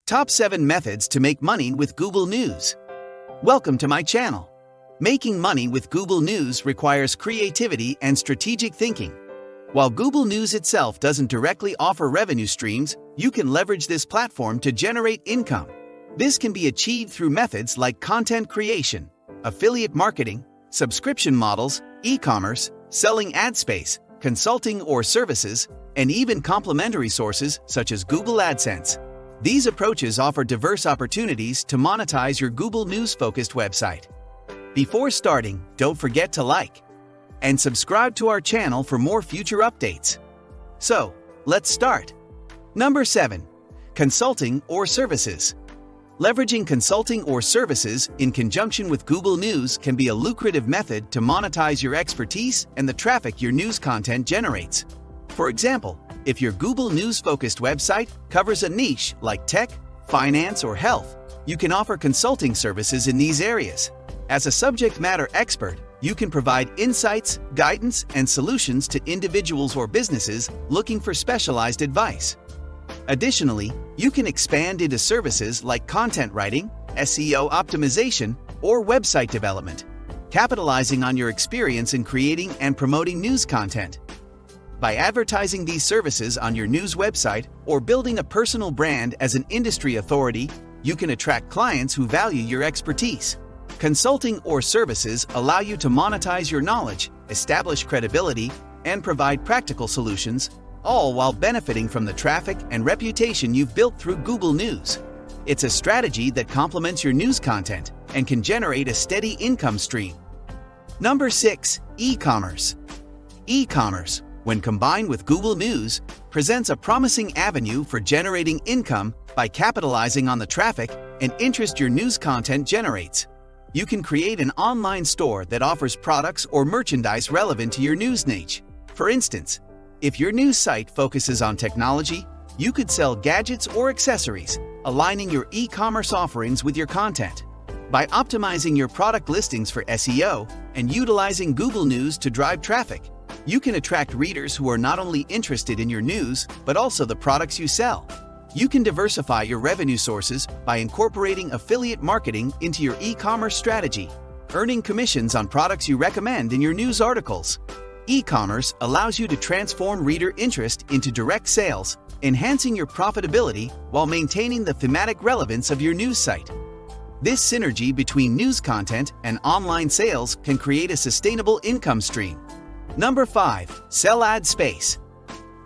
Top 7 Methods to Make Money with Google News. Welcome to my channel. Making money with Google News requires creativity and strategic thinking. While Google News itself doesn't directly offer revenue streams, you can leverage this platform to generate income. This can be achieved through methods like content creation, affiliate marketing, subscription models, e-commerce, selling ad space, consulting or services, and even complementary sources such as Google AdSense. These approaches offer diverse opportunities to monetize your Google News-focused website. Before starting, don't forget to like and subscribe to our channel for more future updates. So, let's start. Number 7. Consulting or services. Leveraging consulting or services in conjunction with Google News can be a lucrative method to monetize your expertise and the traffic your news content generates. For example, if your Google News-focused website covers a niche like tech, finance, or health, you can offer consulting services in these areas. As a subject matter expert, you can provide insights, guidance, and solutions to individuals or businesses looking for specialized advice. Additionally, you can expand into services like content writing, SEO optimization, or website development, capitalizing on your experience in creating and promoting news content. By advertising these services on your news website or building a personal brand as an industry authority, you can attract clients who value your expertise. Consulting or services allow you to monetize your knowledge, establish credibility, and provide practical solutions, all while benefiting from the traffic and reputation you've built through Google News. It's a strategy that complements your news content and can generate a steady income stream. Number 6. E-commerce. E-commerce, when combined with Google News, presents a promising avenue for generating income by capitalizing on the traffic and interest your news content generates. You can create an online store that offers products or merchandise relevant to your news niche. For instance, if your news site focuses on technology, you could sell gadgets or accessories, aligning your e-commerce offerings with your content. By optimizing your product listings for SEO and utilizing Google News to drive traffic, you can attract readers who are not only interested in your news, but also the products you sell. You can diversify your revenue sources by incorporating affiliate marketing into your e-commerce strategy, earning commissions on products you recommend in your news articles. E-commerce allows you to transform reader interest into direct sales, enhancing your profitability while maintaining the thematic relevance of your news site. This synergy between news content and online sales can create a sustainable income stream. Number 5. Sell ad space.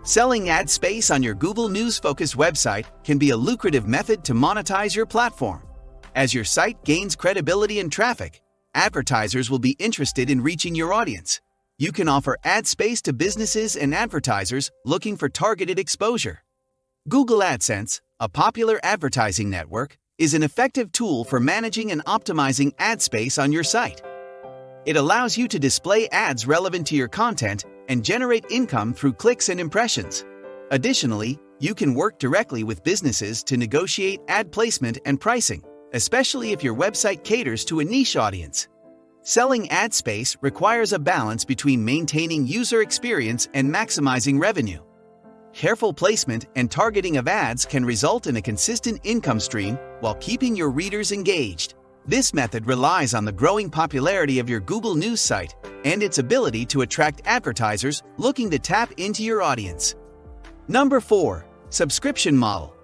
Selling ad space on your Google News-focused website can be a lucrative method to monetize your platform. As your site gains credibility and traffic, advertisers will be interested in reaching your audience. You can offer ad space to businesses and advertisers looking for targeted exposure. Google AdSense, a popular advertising network, is an effective tool for managing and optimizing ad space on your site. It allows you to display ads relevant to your content and generate income through clicks and impressions. Additionally, you can work directly with businesses to negotiate ad placement and pricing, especially if your website caters to a niche audience. Selling ad space requires a balance between maintaining user experience and maximizing revenue. Careful placement and targeting of ads can result in a consistent income stream while keeping your readers engaged. This method relies on the growing popularity of your Google News site and its ability to attract advertisers looking to tap into your audience. Number 4. Subscription model.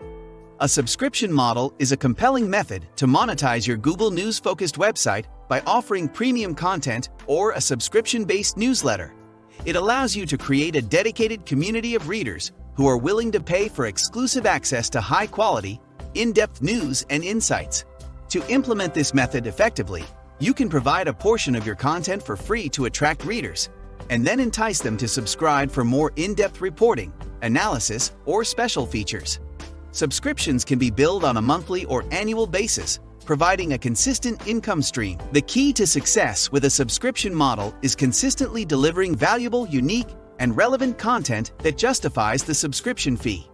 A subscription model is a compelling method to monetize your Google News-focused website by offering premium content or a subscription-based newsletter. It allows you to create a dedicated community of readers who are willing to pay for exclusive access to high-quality, in-depth news and insights. To implement this method effectively, you can provide a portion of your content for free to attract readers, and then entice them to subscribe for more in-depth reporting, analysis, or special features. Subscriptions can be billed on a monthly or annual basis, providing a consistent income stream. The key to success with a subscription model is consistently delivering valuable, unique, and relevant content that justifies the subscription fee.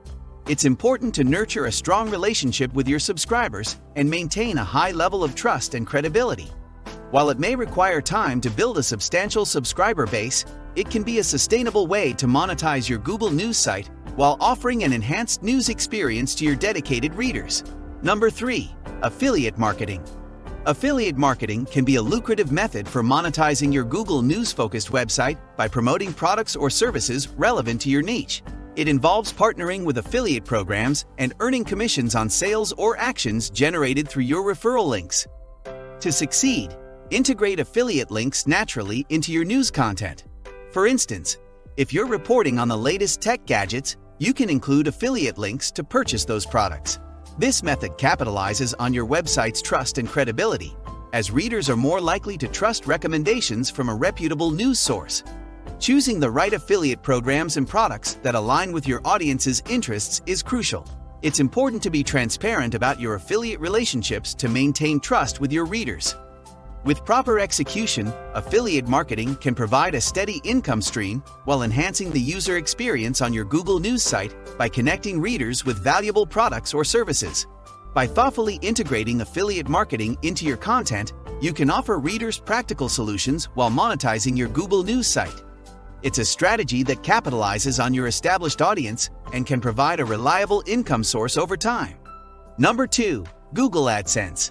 It's important to nurture a strong relationship with your subscribers and maintain a high level of trust and credibility. While it may require time to build a substantial subscriber base, it can be a sustainable way to monetize your Google News site while offering an enhanced news experience to your dedicated readers. Number 3. Affiliate marketing. Affiliate marketing can be a lucrative method for monetizing your Google News-focused website by promoting products or services relevant to your niche. It involves partnering with affiliate programs and earning commissions on sales or actions generated through your referral links. To succeed, integrate affiliate links naturally into your news content. For instance, if you're reporting on the latest tech gadgets, you can include affiliate links to purchase those products. This method capitalizes on your website's trust and credibility, as readers are more likely to trust recommendations from a reputable news source. Choosing the right affiliate programs and products that align with your audience's interests is crucial. It's important to be transparent about your affiliate relationships to maintain trust with your readers. With proper execution, affiliate marketing can provide a steady income stream while enhancing the user experience on your Google News site by connecting readers with valuable products or services. By thoughtfully integrating affiliate marketing into your content, you can offer readers practical solutions while monetizing your Google News site. It's a strategy that capitalizes on your established audience and can provide a reliable income source over time. Number 2. Google AdSense.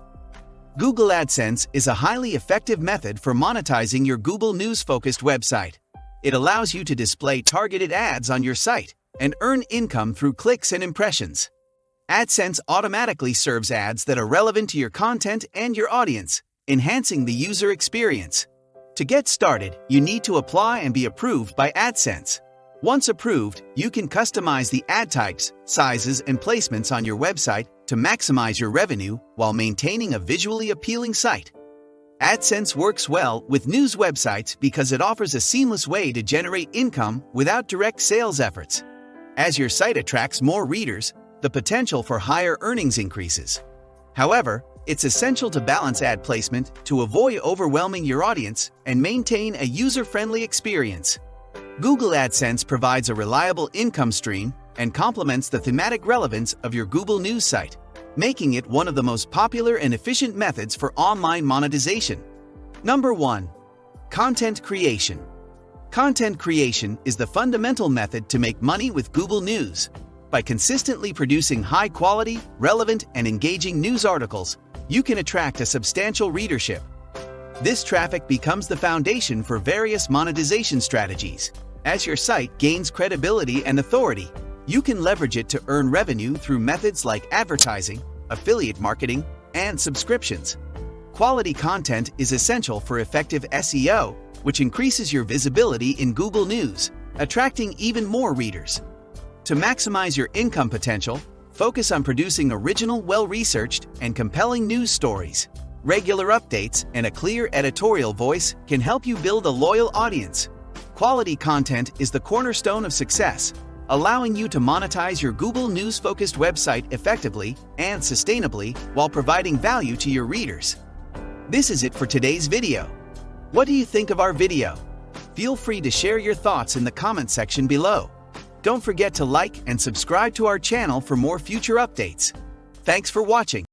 Google AdSense is a highly effective method for monetizing your Google News-focused website. It allows you to display targeted ads on your site and earn income through clicks and impressions. AdSense automatically serves ads that are relevant to your content and your audience, enhancing the user experience. To get started, you need to apply and be approved by AdSense. Once approved, you can customize the ad types, sizes, and placements on your website to maximize your revenue while maintaining a visually appealing site. AdSense works well with news websites because it offers a seamless way to generate income without direct sales efforts. As your site attracts more readers, the potential for higher earnings increases. However, it's essential to balance ad placement to avoid overwhelming your audience and maintain a user-friendly experience. Google AdSense provides a reliable income stream and complements the thematic relevance of your Google News site, making it one of the most popular and efficient methods for online monetization. Number 1. Content creation. Content creation is the fundamental method to make money with Google News. By consistently producing high-quality, relevant, and engaging news articles, you can attract a substantial readership. This traffic becomes the foundation for various monetization strategies. As your site gains credibility and authority, you can leverage it to earn revenue through methods like advertising, affiliate marketing, and subscriptions. Quality content is essential for effective SEO, which increases your visibility in Google News, attracting even more readers. To maximize your income potential, focus on producing original, well-researched, and compelling news stories. Regular updates and a clear editorial voice can help you build a loyal audience. Quality content is the cornerstone of success, allowing you to monetize your Google News-focused website effectively and sustainably while providing value to your readers. This is it for today's video. What do you think of our video? Feel free to share your thoughts in the comment section below. Don't forget to like and subscribe to our channel for more future updates. Thanks for watching.